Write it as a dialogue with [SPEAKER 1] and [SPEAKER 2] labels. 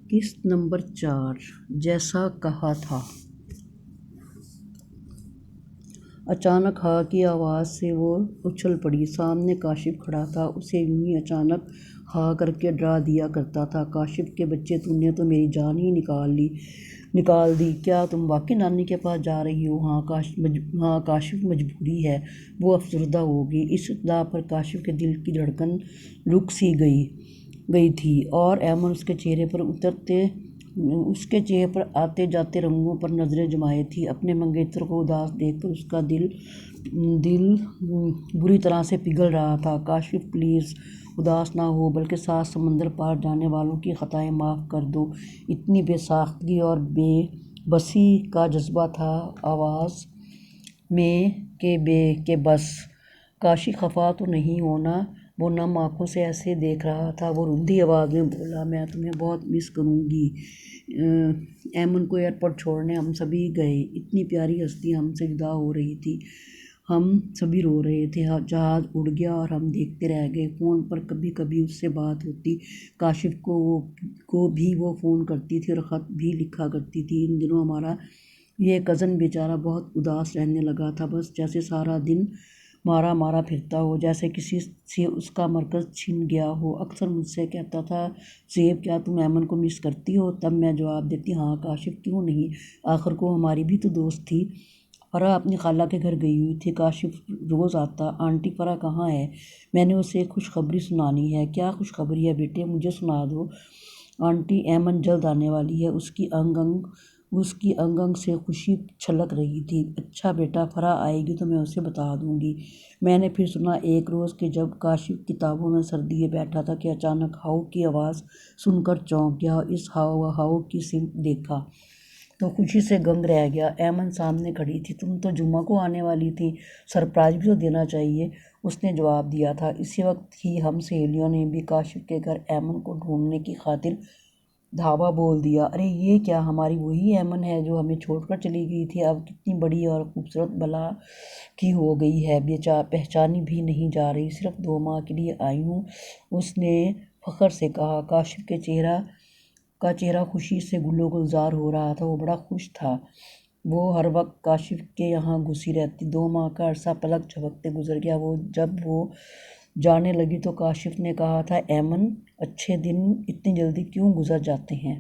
[SPEAKER 1] قسط نمبر 4 جیسا کہا تھا۔ اچانک ہا کی آواز سے وہ اچھل پڑی۔ سامنے کاشف کھڑا تھا، اسے یوں ہی اچانک ہا کر کے ڈرا دیا کرتا تھا۔ کاشف کے بچے، تو نے تو میری جان ہی نکال دی۔ کیا تم واقعی نانی کے پاس جا رہی ہو؟ ہاں کاشف، مجبوری ہے۔ وہ افسردہ ہو گئی۔ اس اطلاع پر کاشف کے دل کی دھڑکن رک سی گئی تھی اور ایمن اس کے چہرے پر آتے جاتے رنگوں پر نظریں جمائے تھی۔ اپنے منگیتر کو اداس دیکھ کر اس کا دل بری طرح سے پگھل رہا تھا۔ کاشف پلیز اداس نہ ہو، بلکہ 7 سمندر پار جانے والوں کی خطائیں معاف کر دو۔ اتنی بے ساختگی اور بے بسی کا جذبہ تھا آواز میں کہ بس۔ کاشف خفا تو نہیں ہو نا؟ وہ نم آنکھوں سے اسے دیکھ رہا تھا۔ وہ رندھی آواز میں بولا، میں تمہیں بہت مس کروں گی۔ ایمن کو ایئرپورٹ چھوڑنے ہم سبھی گئے۔ اتنی پیاری ہستی ہم سے جدا ہو رہی تھی۔ ہم سبھی رو رہے تھے۔ جہاز اڑ گیا اور ہم دیکھتے رہ گئے۔ فون پر کبھی کبھی اس سے بات ہوتی۔ کاشف کو بھی وہ فون کرتی تھی اور خط بھی لکھا کرتی تھی۔ ان دنوں ہمارا یہ کزن بیچارہ بہت اداس رہنے لگا تھا، بس جیسے سارا دن مارا پھرتا ہو، جیسے کسی سے اس کا مرکز چھن گیا ہو۔ اکثر مجھ سے کہتا تھا، زیب کیا تم ایمن کو مس کرتی ہو؟ تب میں جواب دیتی، ہاں کاشف، کیوں نہیں، آخر کو ہماری بھی تو دوست تھی۔ فرح اپنی خالہ کے گھر گئی ہوئی تھی۔ کاشف روز آتا۔ آنٹی فرح کہاں ہے؟ میں نے اسے ایک خوشخبری سنانی ہے۔ کیا خوشخبری ہے بیٹے؟ مجھے سنا دو۔ آنٹی، ایمن جلد آنے والی ہے۔ اس کی انگ انگ سے خوشی چھلک رہی تھی۔ اچھا بیٹا، فرح آئے گی تو میں اسے بتا دوں گی۔ میں نے پھر سنا ایک روز کہ جب کاشف کتابوں میں سر دیے بیٹھا تھا کہ اچانک ہاؤ کی آواز سن کر چونک گیا۔ اس ہاؤ کی سمت دیکھا تو خوشی سے دنگ رہ گیا۔ ایمن سامنے کھڑی تھی۔ تم تو جمعہ کو آنے والی تھی، سرپرائز بھی تو دینا چاہیے، اس نے جواب دیا تھا۔ اسی وقت ہی ہم سہیلیوں نے بھی کاشف کے گھر ایمن کو ڈھونڈنے کی خاطر دھاوا بول دیا۔ ارے یہ کیا، ہماری وہی ایمن ہے جو ہمیں چھوڑ کر چلی گئی تھی؟ اب کتنی بڑی اور خوبصورت بلا کی ہو گئی ہے، پہچانی بھی نہیں جا رہی۔ صرف 2 ماہ کے لیے آئی ہوں، اس نے فخر سے کہا۔ کاشف کا چہرہ خوشی سے گل و گلزار ہو رہا تھا۔ وہ بڑا خوش تھا۔ وہ ہر وقت کاشف کے یہاں گھسی رہتی۔ 2 ماہ کا عرصہ پلک جھپکتے گزر گیا۔ جب وہ جانے لگی تو کاشف نے کہا تھا، ایمن، اچھے دن اتنی جلدی کیوں گزر جاتے ہیں؟